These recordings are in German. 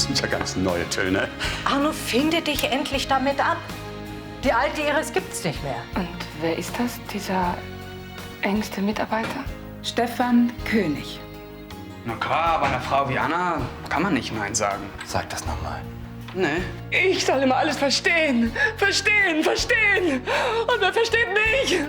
Das sind ja ganz neue Töne. Arno, finde dich endlich damit ab. Die alte Iris gibt's nicht mehr. Und wer ist das, dieser engste Mitarbeiter? Stefan König. Na klar, aber einer Frau wie Anna kann man nicht Nein sagen. Sag das nochmal. Nee. Ich soll immer alles verstehen. Verstehen, verstehen. Und wer versteht mich?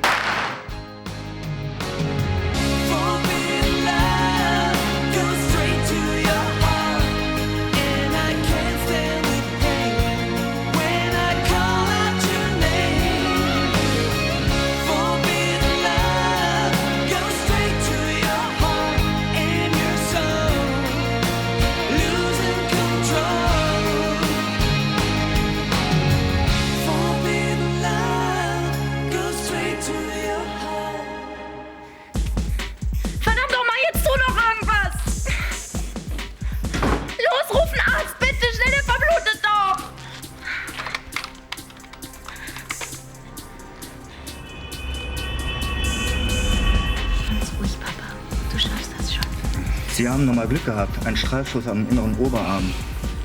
Sie haben nochmal Glück gehabt. Ein Streifschuss am inneren Oberarm.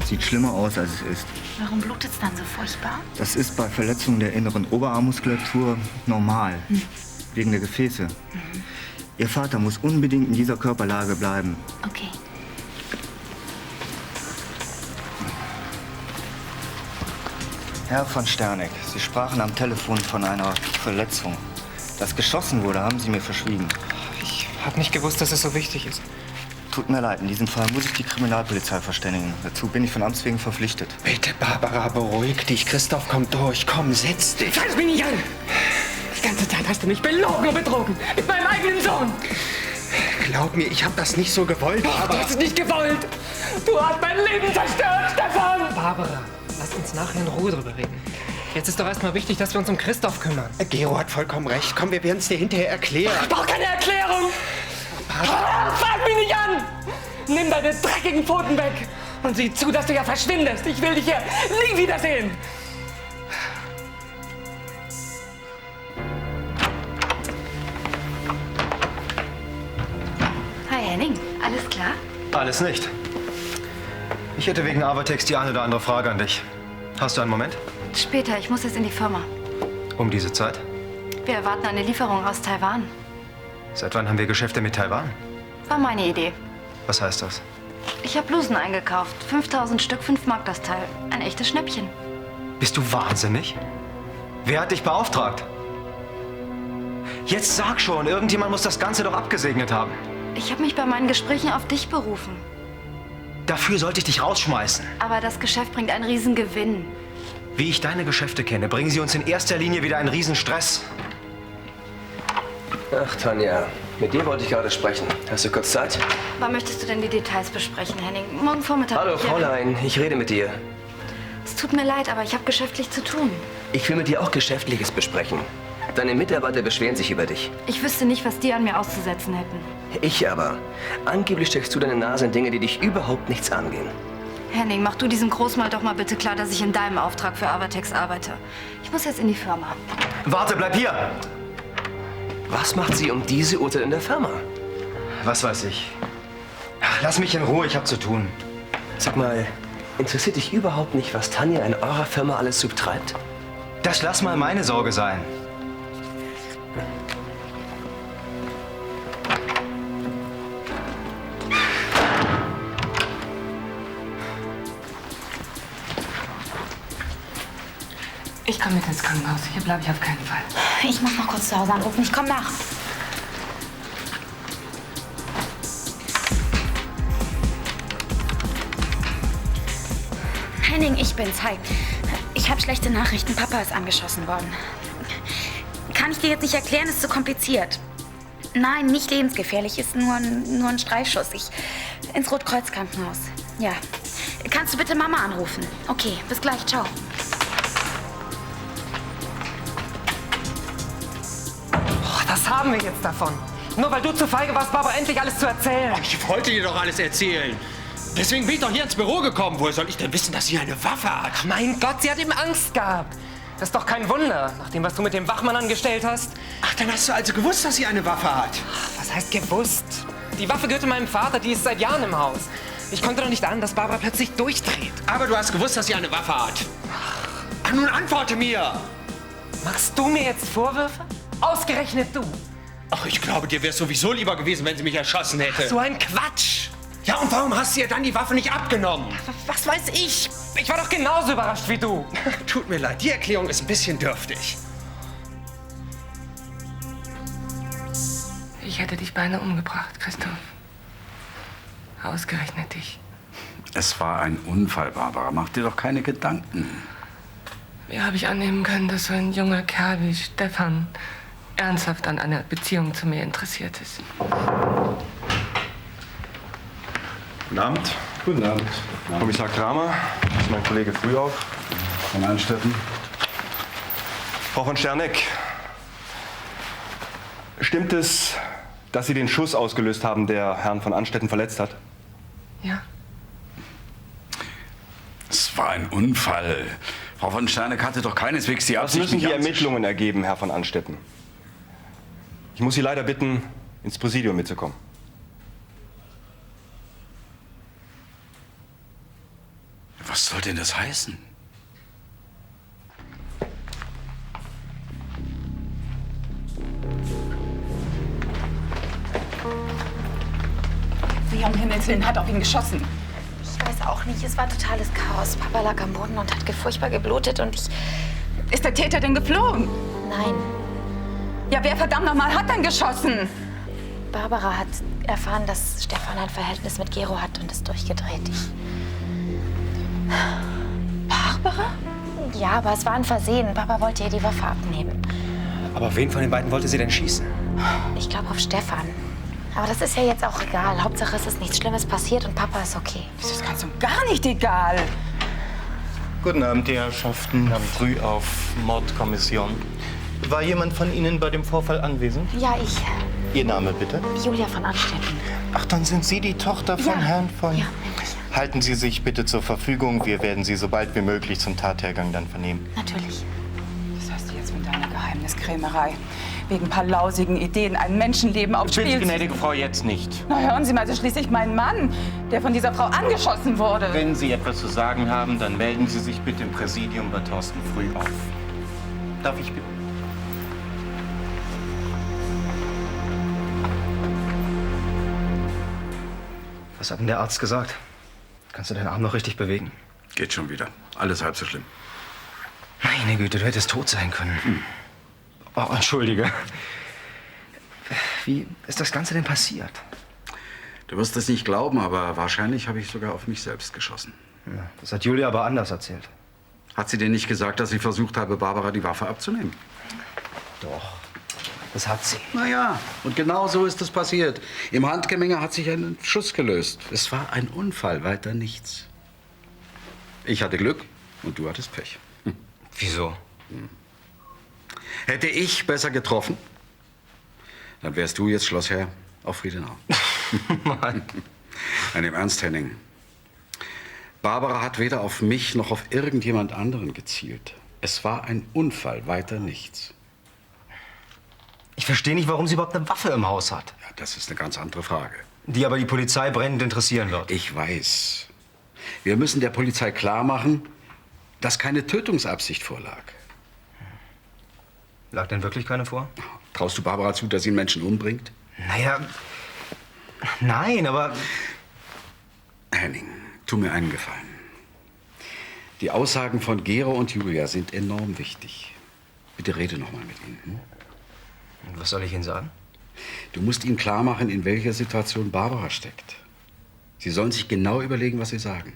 Sieht schlimmer aus, als es ist. Warum blutet es dann so furchtbar? Das ist bei Verletzungen der inneren Oberarmmuskulatur normal. Wegen der Gefäße. Ihr Vater muss unbedingt in dieser Körperlage bleiben. Okay. Herr von Sterneck, Sie sprachen am Telefon von einer Verletzung. Dass geschossen wurde, haben Sie mir verschwiegen. Ich habe nicht gewusst, dass es so wichtig ist. Tut mir leid, in diesem Fall muss ich die Kriminalpolizei verständigen. Dazu bin ich von Amts wegen verpflichtet. Bitte, Barbara, beruhig dich. Christoph kommt durch. Komm, setz dich. Fass mich nicht an! Die ganze Zeit hast du mich belogen und betrogen. Mit meinem eigenen Sohn. Glaub mir, ich habe das nicht so gewollt, Du Barbara. hast es nicht gewollt. Du hast mein Leben zerstört, Stefan. Barbara, lass uns nachher in Ruhe drüber reden. Jetzt ist doch erstmal wichtig, dass wir uns um Christoph kümmern. Gero hat vollkommen recht. Komm, wir werden es dir hinterher erklären. Ich brauche keine Erklärung. Fass mich nicht an. Nimm deine dreckigen Pfoten weg. Und sieh zu, dass du ja verschwindest. Ich will dich hier nie wiedersehen. Hi Henning, alles klar? Alles nicht. Ich hätte wegen Avatex die eine oder andere Frage an dich. Hast du einen Moment? Später, ich muss jetzt in die Firma. Um diese Zeit? Wir erwarten eine Lieferung aus Taiwan. Seit wann haben wir Geschäfte mit Taiwan? War meine Idee. Was heißt das? Ich habe Blusen eingekauft. 5000 Stück, 5 Mark das Teil. Ein echtes Schnäppchen. Bist du wahnsinnig? Wer hat dich beauftragt? Jetzt sag schon, irgendjemand muss das Ganze doch abgesegnet haben. Ich habe mich bei meinen Gesprächen auf dich berufen. Dafür sollte ich dich rausschmeißen. Aber das Geschäft bringt einen Riesengewinn. Wie ich deine Geschäfte kenne, bringen sie uns in erster Linie wieder einen Riesenstress. Ach, Tanja, mit dir wollte ich gerade sprechen. Hast du kurz Zeit? Wann möchtest du denn die Details besprechen, Henning? Morgen Vormittag. Hallo, Fräulein, ich rede mit dir. Es tut mir leid, aber ich habe geschäftlich zu tun. Ich will mit dir auch Geschäftliches besprechen. Deine Mitarbeiter beschweren sich über dich. Ich wüsste nicht, was die an mir auszusetzen hätten. Ich aber. Angeblich steckst du deine Nase in Dinge, die dich überhaupt nichts angehen. Henning, mach du diesem Großmal doch mal bitte klar, dass ich in deinem Auftrag für Avatex arbeite. Ich muss jetzt in die Firma. Warte, bleib hier! Was macht sie um diese Uhrzeit in der Firma? Was weiß ich. Lass mich in Ruhe, ich hab zu tun. Sag mal, interessiert dich überhaupt nicht, was Tanja in eurer Firma alles so betreibt? Das lass mal meine Sorge sein. Ich komme mit ins Krankenhaus. Hier bleibe ich auf keinen Fall. Ich muss noch kurz zu Hause anrufen. Ich komme nach. Henning, ich bin's. Hi. Ich habe schlechte Nachrichten. Papa ist angeschossen worden. Kann ich dir jetzt nicht erklären, ist zu kompliziert. Nein, nicht lebensgefährlich, ist nur ein Streifschuss. Ins Rotkreuz-Krankenhaus. Ja. Kannst du bitte Mama anrufen? Okay, bis gleich. Ciao. Was haben wir jetzt davon? Nur weil du zu feige warst, Barbara endlich alles zu erzählen. Ich wollte dir doch alles erzählen. Deswegen bin ich doch hier ins Büro gekommen. Woher soll ich denn wissen, dass sie eine Waffe hat? Mein Gott, sie hat eben Angst gehabt. Das ist doch kein Wunder, nach dem, was du mit dem Wachmann angestellt hast. Ach, dann hast du also gewusst, dass sie eine Waffe hat. Was heißt gewusst? Die Waffe gehörte meinem Vater, die ist seit Jahren im Haus. Ich konnte doch nicht ahnen, dass Barbara plötzlich durchdreht. Aber du hast gewusst, dass sie eine Waffe hat. Ach, nun antworte mir! Machst du mir jetzt Vorwürfe? Ausgerechnet du. Ach, ich glaube, dir wäre es sowieso lieber gewesen, wenn sie mich erschossen hätte. So ein Quatsch. Ja, und warum hast du ihr dann die Waffe nicht abgenommen? Was weiß ich? Ich war doch genauso überrascht wie du. Tut mir leid, die Erklärung ist ein bisschen dürftig. Ich hätte dich beinahe umgebracht, Christoph. Ausgerechnet dich. Es war ein Unfall, Barbara. Mach dir doch keine Gedanken. Wie habe ich annehmen können, dass so ein junger Kerl wie Stefan ernsthaft an einer Beziehung zu mir interessiert ist? Guten Abend. Guten Abend. Kommissar Kramer, das ist mein Kollege Frühauf. Von Anstetten. Frau von Sterneck, stimmt es, dass Sie den Schuss ausgelöst haben, der Herrn von Anstetten verletzt hat? Ja. Es war ein Unfall. Frau von Sterneck hatte doch keineswegs die Was Absicht, müssen mich die Ermittlungen ergeben, Herr von Anstetten? Ich muss Sie leider bitten, ins Präsidium mitzukommen. Was soll denn das heißen? Sie um Himmels Willen hat auf ihn geschossen. Ich weiß auch nicht, es war totales Chaos. Papa lag am Boden und hat furchtbar geblutet und ich... Ist der Täter denn geflohen? Nein. Ja, wer verdammt nochmal hat denn geschossen? Barbara hat erfahren, dass Stefan ein Verhältnis mit Gero hat und ist durchgedreht. Barbara? Ja, aber es war ein Versehen. Papa wollte ihr die Waffe abnehmen. Aber wen von den beiden wollte sie denn schießen? Ich glaube auf Stefan. Aber das ist ja jetzt auch egal. Hauptsache, es ist nichts Schlimmes passiert und Papa ist okay. Das ist ganz und gar nicht egal. Guten Abend, die Herrschaften. Früh auf Mordkommission. War jemand von Ihnen bei dem Vorfall anwesend? Ja, ich. Ihr Name bitte? Julia von Anstetten. Ach, dann sind Sie die Tochter von Herrn von... Ja. Halten Sie sich bitte zur Verfügung. Wir werden Sie so bald wie möglich zum Tathergang dann vernehmen. Natürlich. Was hast du jetzt mit deiner Geheimniskrämerei? Wegen ein paar lausigen Ideen ein Menschenleben aufs Spiel Bitte, zu gnädige Frau, jetzt nicht. Na, hören Sie mal, das ist schließlich mein Mann, der von dieser Frau angeschossen wurde. Wenn Sie etwas zu sagen haben, dann melden Sie sich bitte im Präsidium bei Thorsten Frühauf. Darf ich bitten? Was hat denn der Arzt gesagt? Kannst du deinen Arm noch richtig bewegen? Geht schon wieder. Alles halb so schlimm. Meine Güte, du hättest tot sein können. Oh, entschuldige. Wie ist das Ganze denn passiert? Du wirst es nicht glauben, aber wahrscheinlich habe ich sogar auf mich selbst geschossen. Ja, das hat Julia aber anders erzählt. Hat sie dir nicht gesagt, dass ich versucht habe, Barbara die Waffe abzunehmen? Doch, das hat sie. Naja, und genau so ist es passiert. Im Handgemenge hat sich ein Schuss gelöst. Es war ein Unfall, weiter nichts. Ich hatte Glück und du hattest Pech. Wieso? Hätte ich besser getroffen, dann wärst du jetzt Schlossherr auf Friedenau. Mann. Nein, im Ernst, Henning. Barbara hat weder auf mich noch auf irgendjemand anderen gezielt. Es war ein Unfall, weiter nichts. Ich verstehe nicht, warum sie überhaupt eine Waffe im Haus hat. Ja, das ist eine ganz andere Frage. Die aber die Polizei brennend interessieren wird. Ich weiß. Wir müssen der Polizei klar machen, dass keine Tötungsabsicht vorlag. Lag denn wirklich keine vor? Traust du Barbara zu, dass sie einen Menschen umbringt? Naja, nein, aber... Henning, tu mir einen Gefallen. Die Aussagen von Gero und Julia sind enorm wichtig. Bitte rede noch mal mit ihnen. Hm? Und was soll ich Ihnen sagen? Du musst ihnen klar machen, in welcher Situation Barbara steckt. Sie sollen sich genau überlegen, was sie sagen.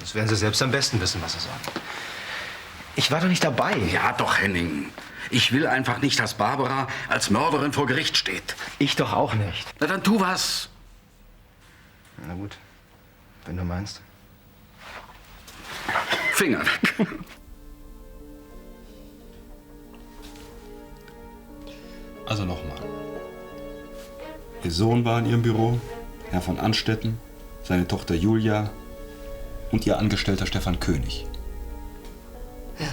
Das werden Sie selbst am besten wissen, was Sie sagen. Ich war doch nicht dabei. Ja, doch, Henning. Ich will einfach nicht, dass Barbara als Mörderin vor Gericht steht. Ich doch auch nicht. Na, dann tu was. Na gut, wenn du meinst. Finger weg. Also nochmal. Ihr Sohn war in Ihrem Büro, Herr von Anstetten, seine Tochter Julia und Ihr Angestellter Stefan König. Ja.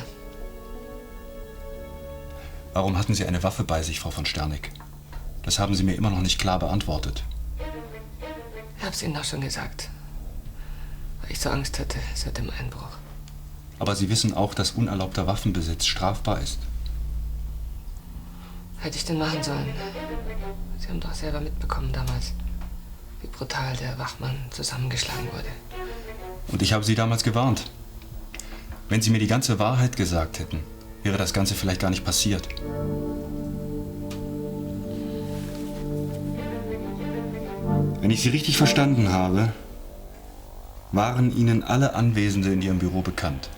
Warum hatten Sie eine Waffe bei sich, Frau von Sterneck? Das haben Sie mir immer noch nicht klar beantwortet. Ja, hab's Ihnen doch schon gesagt. Weil ich so Angst hatte seit dem Einbruch. Aber Sie wissen auch, dass unerlaubter Waffenbesitz strafbar ist. Hätte ich denn machen sollen? Sie haben doch selber mitbekommen damals, wie brutal der Wachmann zusammengeschlagen wurde. Und ich habe Sie damals gewarnt. Wenn Sie mir die ganze Wahrheit gesagt hätten, wäre das Ganze vielleicht gar nicht passiert. Wenn ich Sie richtig verstanden habe, waren Ihnen alle Anwesende in Ihrem Büro bekannt.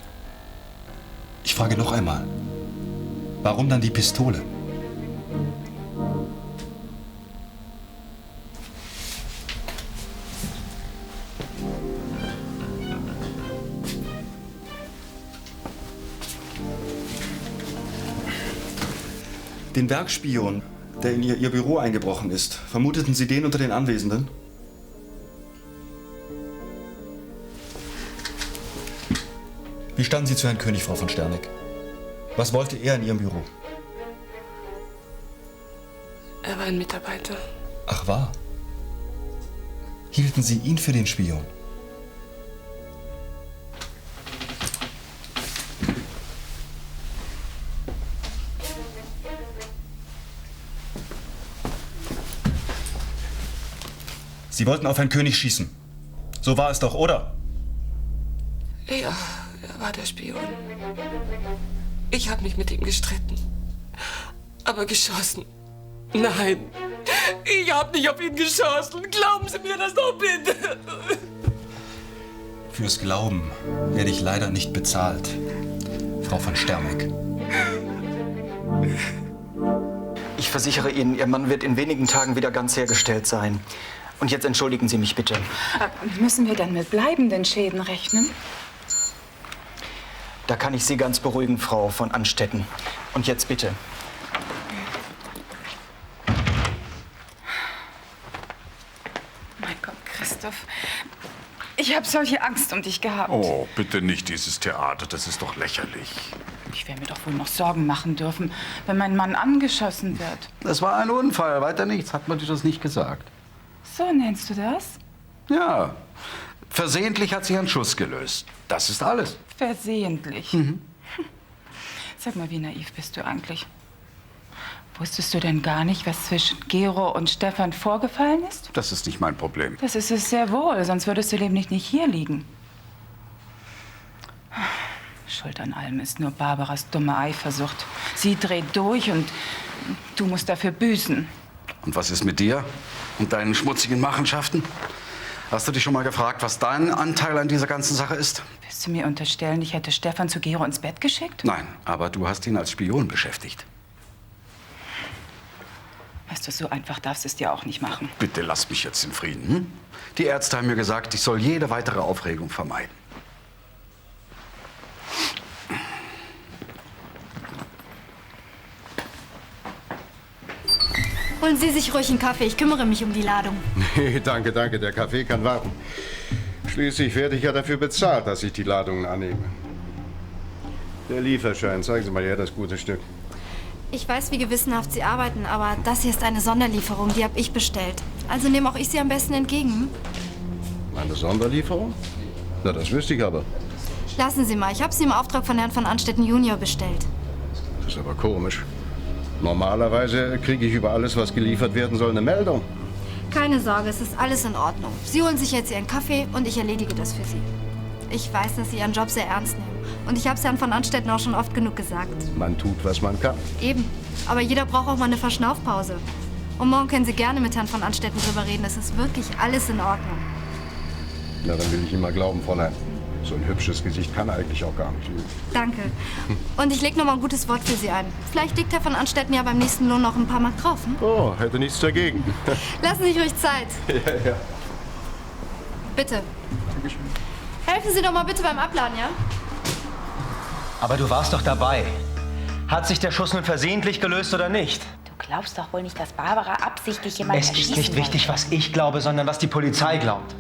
Ich frage noch einmal, warum dann die Pistole? Den Werkspion, der in Ihr Büro eingebrochen ist, vermuteten Sie den unter den Anwesenden? Wie standen Sie zu Herrn König, Frau von Sterneck? Was wollte er in Ihrem Büro? Er war ein Mitarbeiter. Ach wahr? Hielten Sie ihn für den Spion? Sie wollten auf Herrn König schießen. So war es doch, oder? Ja, er war der Spion. Ich habe mich mit ihm gestritten. Aber geschossen. Nein, ich habe nicht auf ihn geschossen. Glauben Sie mir das doch bitte. Fürs Glauben werde ich leider nicht bezahlt, Frau von Sterneck. Ich versichere Ihnen, Ihr Mann wird in wenigen Tagen wieder ganz hergestellt sein. Und jetzt entschuldigen Sie mich bitte. Müssen wir dann mit bleibenden Schäden rechnen? Da kann ich Sie ganz beruhigen, Frau von Anstetten. Und jetzt bitte. Mein Gott, Christoph. Ich habe solche Angst um dich gehabt. Oh, bitte nicht dieses Theater, das ist doch lächerlich. Ich werde mir doch wohl noch Sorgen machen dürfen, wenn mein Mann angeschossen wird. Das war ein Unfall, weiter nichts. Hat man dir das nicht gesagt? So nennst du das? Ja. Versehentlich hat sich ein Schuss gelöst. Das ist alles. Versehentlich. Sag mal, wie naiv bist du eigentlich? Wusstest du denn gar nicht, was zwischen Gero und Stefan vorgefallen ist? Das ist nicht mein Problem. Das ist es sehr wohl, sonst würdest du nämlich nicht hier liegen. Schuld an allem ist nur Barbaras dumme Eifersucht. Sie dreht durch und du musst dafür büßen. Und was ist mit dir und deinen schmutzigen Machenschaften? Hast du dich schon mal gefragt, was dein Anteil an dieser ganzen Sache ist? Willst du mir unterstellen, ich hätte Stefan zu Gero ins Bett geschickt? Nein, aber du hast ihn als Spion beschäftigt. Weißt du, so einfach darfst du es dir auch nicht machen. Bitte lass mich jetzt in Frieden. Hm? Die Ärzte haben mir gesagt, ich soll jede weitere Aufregung vermeiden. Holen Sie sich ruhig einen Kaffee, ich kümmere mich um die Ladung. Nee, danke, danke, der Kaffee kann warten. Schließlich werde ich ja dafür bezahlt, dass ich die Ladungen annehme. Der Lieferschein, zeigen Sie mal her das gute Stück. Ich weiß, wie gewissenhaft Sie arbeiten, aber das hier ist eine Sonderlieferung, die habe ich bestellt. Also nehme auch ich sie am besten entgegen. Eine Sonderlieferung? Na, das wüsste ich aber. Lassen Sie mal, ich habe sie im Auftrag von Herrn von Anstetten Junior bestellt. Das ist aber komisch. Normalerweise kriege ich über alles, was geliefert werden soll, eine Meldung. Keine Sorge, es ist alles in Ordnung. Sie holen sich jetzt Ihren Kaffee und ich erledige das für Sie. Ich weiß, dass Sie Ihren Job sehr ernst nehmen. Und ich habe es Herrn von Anstetten auch schon oft genug gesagt. Man tut, was man kann. Eben. Aber jeder braucht auch mal eine Verschnaufpause. Und morgen können Sie gerne mit Herrn von Anstetten drüber reden. Es ist wirklich alles in Ordnung. Na, dann will ich Ihnen mal glauben, Fräulein. So ein hübsches Gesicht kann eigentlich auch gar nicht lügen. Danke. Und ich lege noch mal ein gutes Wort für Sie ein. Vielleicht legt Herr von Anstetten ja beim nächsten Lohn noch ein paar Mark drauf. Hm? Oh, hätte nichts dagegen. Lassen Sie sich ruhig Zeit. Ja, ja. Bitte. Helfen Sie doch mal bitte beim Abladen, ja? Aber du warst doch dabei. Hat sich der Schuss nun versehentlich gelöst oder nicht? Du glaubst doch wohl nicht, dass Barbara absichtlich jemanden Es ist erschießen nicht wichtig, was ich glaube, sondern was die Polizei glaubt.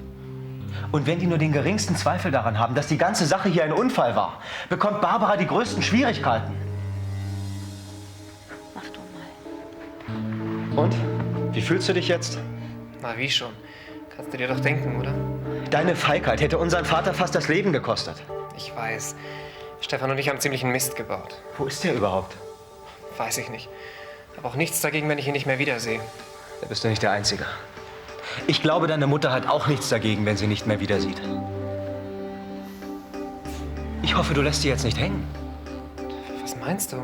Und wenn die nur den geringsten Zweifel daran haben, dass die ganze Sache hier ein Unfall war, bekommt Barbara die größten Schwierigkeiten. Mach du mal. Und? Wie fühlst du dich jetzt? Na, wie schon. Kannst du dir doch denken, oder? Deine Feigheit hätte unseren Vater fast das Leben gekostet. Ich weiß. Stefan und ich haben ziemlichen Mist gebaut. Wo ist der überhaupt? Weiß ich nicht. Aber auch nichts dagegen, wenn ich ihn nicht mehr wiedersehe. Da bist du nicht der Einzige. Ich glaube, deine Mutter hat auch nichts dagegen, wenn sie nicht mehr wieder sieht. Ich hoffe, du lässt sie jetzt nicht hängen. Was meinst du?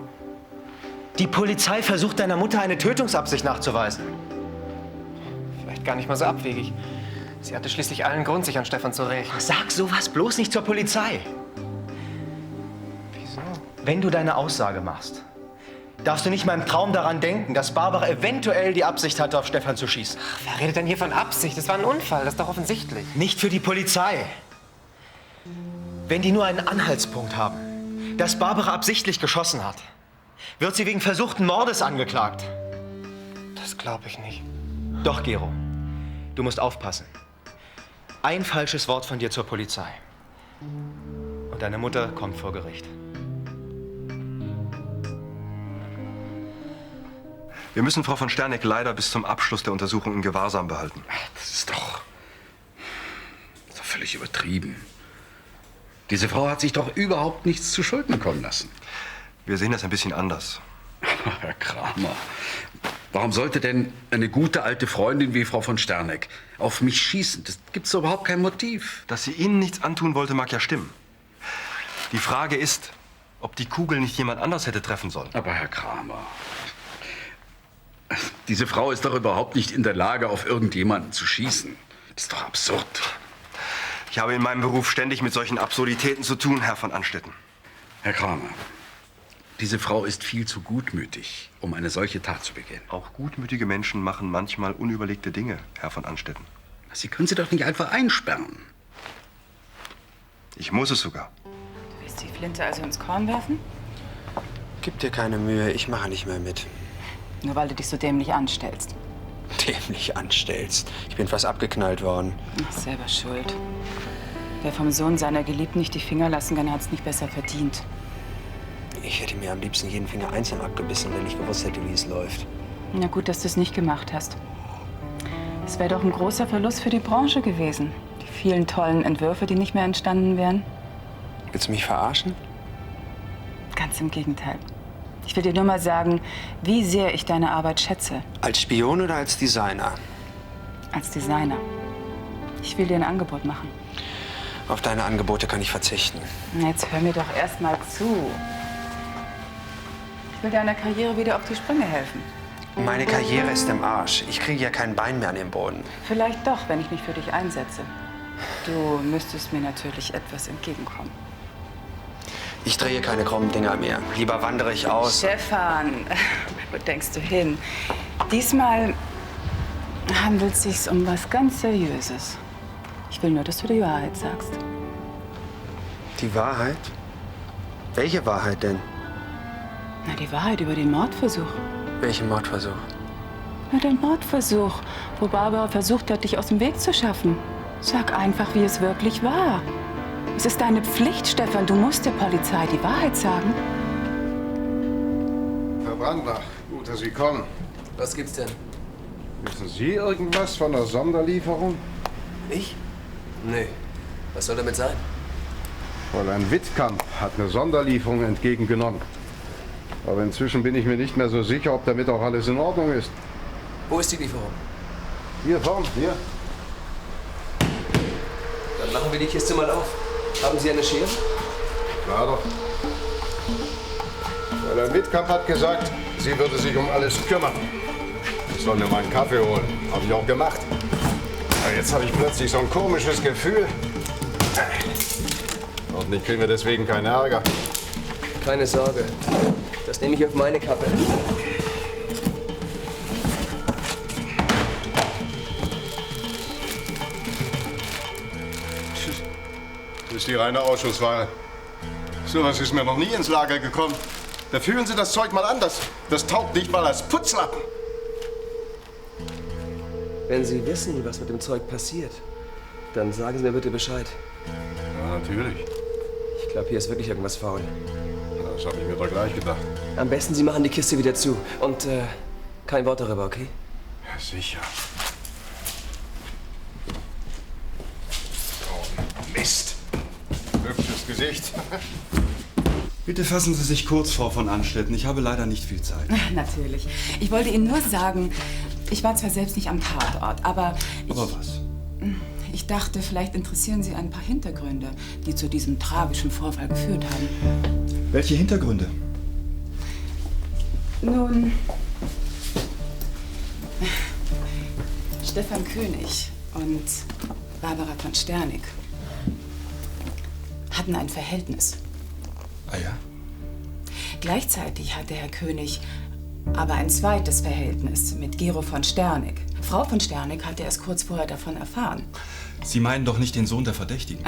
Die Polizei versucht, deiner Mutter eine Tötungsabsicht nachzuweisen. Vielleicht gar nicht mal so abwegig. Sie hatte schließlich allen Grund, sich an Stefan zu rächen. Sag sowas bloß nicht zur Polizei. Wieso? Wenn du deine Aussage machst, darfst du nicht mal im Traum daran denken, dass Barbara eventuell die Absicht hatte, auf Stefan zu schießen. Ach, wer redet denn hier von Absicht? Das war ein Unfall, das ist doch offensichtlich. Nicht für die Polizei. Wenn die nur einen Anhaltspunkt haben, dass Barbara absichtlich geschossen hat, wird sie wegen versuchten Mordes angeklagt. Das glaube ich nicht. Doch, Gero. Du musst aufpassen. Ein falsches Wort von dir zur Polizei. Und deine Mutter kommt vor Gericht. Wir müssen Frau von Sterneck leider bis zum Abschluss der Untersuchung in Gewahrsam behalten. Das ist doch völlig übertrieben. Diese Frau hat sich doch überhaupt nichts zu Schulden kommen lassen. Wir sehen das ein bisschen anders. Herr Kramer, warum sollte denn eine gute alte Freundin wie Frau von Sterneck auf mich schießen? Das gibt's doch überhaupt kein Motiv. Dass sie Ihnen nichts antun wollte, mag ja stimmen. Die Frage ist, ob die Kugel nicht jemand anders hätte treffen sollen. Aber Herr Kramer, diese Frau ist doch überhaupt nicht in der Lage, auf irgendjemanden zu schießen. Das ist doch absurd. Ich habe in meinem Beruf ständig mit solchen Absurditäten zu tun, Herr von Anstetten. Herr Kramer, diese Frau ist viel zu gutmütig, um eine solche Tat zu begehen. Auch gutmütige Menschen machen manchmal unüberlegte Dinge, Herr von Anstetten. Sie können sie doch nicht einfach einsperren. Ich muss es sogar. Du willst die Flinte also ins Korn werfen? Gib dir keine Mühe, ich mache nicht mehr mit. Nur weil du dich so dämlich anstellst. Dämlich anstellst. Ich bin fast abgeknallt worden. Ach, selber schuld. Wer vom Sohn seiner Geliebten nicht die Finger lassen kann, hat's nicht besser verdient. Ich hätte mir am liebsten jeden Finger einzeln abgebissen, wenn ich gewusst hätte, wie es läuft. Na gut, dass du es nicht gemacht hast. Es wäre doch ein großer Verlust für die Branche gewesen. Die vielen tollen Entwürfe, die nicht mehr entstanden wären. Willst du mich verarschen? Ganz im Gegenteil. Ich will dir nur mal sagen, wie sehr ich deine Arbeit schätze. Als Spion oder als Designer? Als Designer. Ich will dir ein Angebot machen. Auf deine Angebote kann ich verzichten. Na, jetzt hör mir doch erst mal zu. Ich will deiner Karriere wieder auf die Sprünge helfen. Meine Karriere ist im Arsch. Ich kriege ja kein Bein mehr an den Boden. Vielleicht doch, wenn ich mich für dich einsetze. Du müsstest mir natürlich etwas entgegenkommen. Ich drehe keine krummen Dinger mehr. Lieber wandere ich aus. Stefan, wo denkst du hin? Diesmal handelt es sich um was ganz Seriöses. Ich will nur, dass du die Wahrheit sagst. Die Wahrheit? Welche Wahrheit denn? Na, die Wahrheit über den Mordversuch. Welchen Mordversuch? Na, den Mordversuch, wo Barbara versucht hat, dich aus dem Weg zu schaffen. Sag einfach, wie es wirklich war. Es ist deine Pflicht, Stefan. Du musst der Polizei die Wahrheit sagen. Herr Brandbach, gut, dass Sie kommen. Was gibt's denn? Wissen Sie irgendwas von der Sonderlieferung? Ich? Nee. Was soll damit sein? Fräulein Wittkamp hat eine Sonderlieferung entgegengenommen. Aber inzwischen bin ich mir nicht mehr so sicher, ob damit auch alles in Ordnung ist. Wo ist die Lieferung? Hier vorn, hier. Dann machen wir die Kiste mal auf. Haben Sie eine Schere? Klar doch. Fräulein Wittkamp hat gesagt, sie würde sich um alles kümmern. Ich soll mir mal einen Kaffee holen. Habe ich auch gemacht. Aber jetzt habe ich plötzlich so ein komisches Gefühl. Hoffentlich kriegen wir deswegen keinen Ärger. Keine Sorge. Das nehme ich auf meine Kappe. Das ist die reine Ausschussware. So was ist mir noch nie ins Lager gekommen. Da fühlen Sie das Zeug mal anders. Das taugt nicht mal als Putzlappen. Wenn Sie wissen, was mit dem Zeug passiert, dann sagen Sie mir bitte Bescheid. Ja, natürlich. Ich glaube, hier ist wirklich irgendwas faul. Das habe ich mir doch gleich gedacht. Am besten, Sie machen die Kiste wieder zu. Und kein Wort darüber, okay? Ja, sicher. Gesicht. Bitte fassen Sie sich kurz, Frau von Anstetten. Ich habe leider nicht viel Zeit. Natürlich. Ich wollte Ihnen nur sagen, ich war zwar selbst nicht am Tatort, aber was? ich dachte, vielleicht interessieren Sie ein paar Hintergründe, die zu diesem tragischen Vorfall geführt haben. Welche Hintergründe? Nun, Stefan König und Barbara von Sternig hatten ein Verhältnis. Ah ja? Gleichzeitig hatte Herr König aber ein zweites Verhältnis mit Gero von Sternig. Frau von Sternig hatte erst kurz vorher davon erfahren. Sie meinen doch nicht den Sohn der Verdächtigen?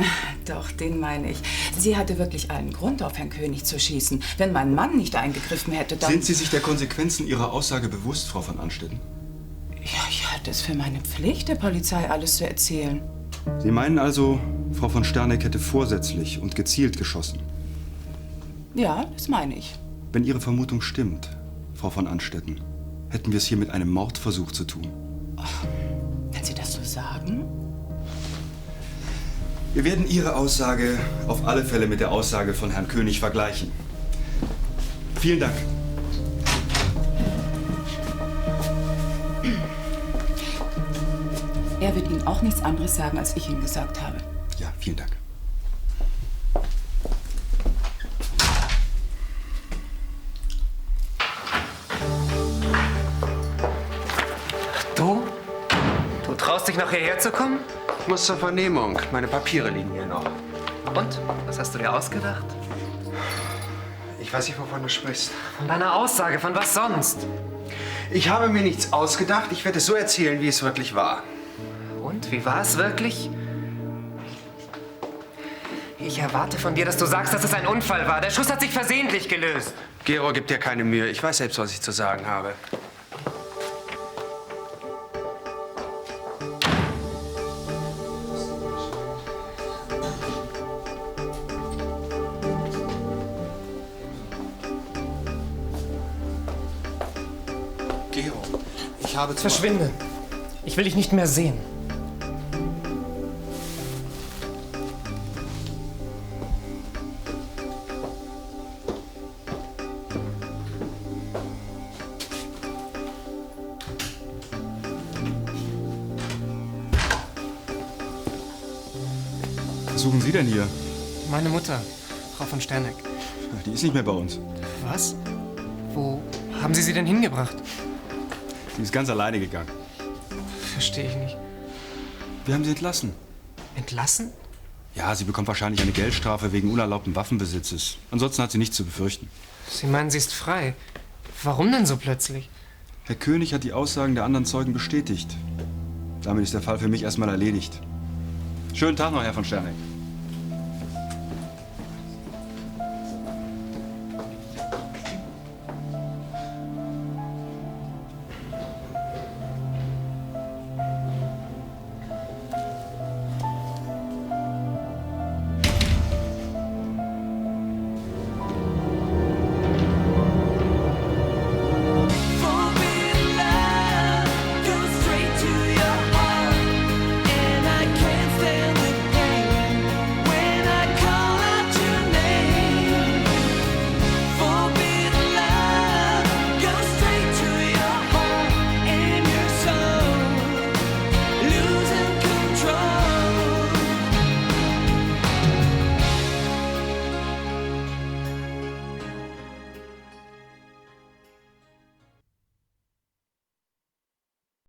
Doch, den meine ich. Sie hatte wirklich allen Grund, auf Herrn König zu schießen. Wenn mein Mann nicht eingegriffen hätte, dann... Sind Sie sich der Konsequenzen Ihrer Aussage bewusst, Frau von Anstetten? Ja, ich halte es für meine Pflicht, der Polizei alles zu erzählen. Sie meinen also, Frau von Sternig hätte vorsätzlich und gezielt geschossen? Ja, das meine ich. Wenn Ihre Vermutung stimmt, Frau von Anstetten, hätten wir es hier mit einem Mordversuch zu tun. Ach, wenn Sie das so sagen? Wir werden Ihre Aussage auf alle Fälle mit der Aussage von Herrn König vergleichen. Vielen Dank. Er wird Ihnen auch nichts anderes sagen, als ich ihm gesagt habe. Ja, vielen Dank. Du? Du traust dich noch hierher zu kommen? Ich muss zur Vernehmung. Meine Papiere liegen hier noch. Und? Was hast du dir ausgedacht? Ich weiß nicht, wovon du sprichst. Von deiner Aussage, von was sonst? Ich habe mir nichts ausgedacht. Ich werde es so erzählen, wie es wirklich war. Und? Wie war es wirklich? Ich erwarte von dir, dass du sagst, dass es ein Unfall war. Der Schuss hat sich versehentlich gelöst. Gero, gib dir keine Mühe. Ich weiß selbst, was ich zu sagen habe. Gero, ich habe zwar... Verschwinde. Ich will dich nicht mehr sehen. Was suchen Sie denn hier? Meine Mutter, Frau von Sterneck. Die ist nicht mehr bei uns. Was? Wo haben Sie sie denn hingebracht? Sie ist ganz alleine gegangen. Verstehe ich nicht. Wir haben sie entlassen. Entlassen? Ja, sie bekommt wahrscheinlich eine Geldstrafe wegen unerlaubten Waffenbesitzes. Ansonsten hat sie nichts zu befürchten. Sie meinen, sie ist frei. Warum denn so plötzlich? Herr König hat die Aussagen der anderen Zeugen bestätigt. Damit ist der Fall für mich erstmal erledigt. Schönen Tag noch, Herr von Sterneck.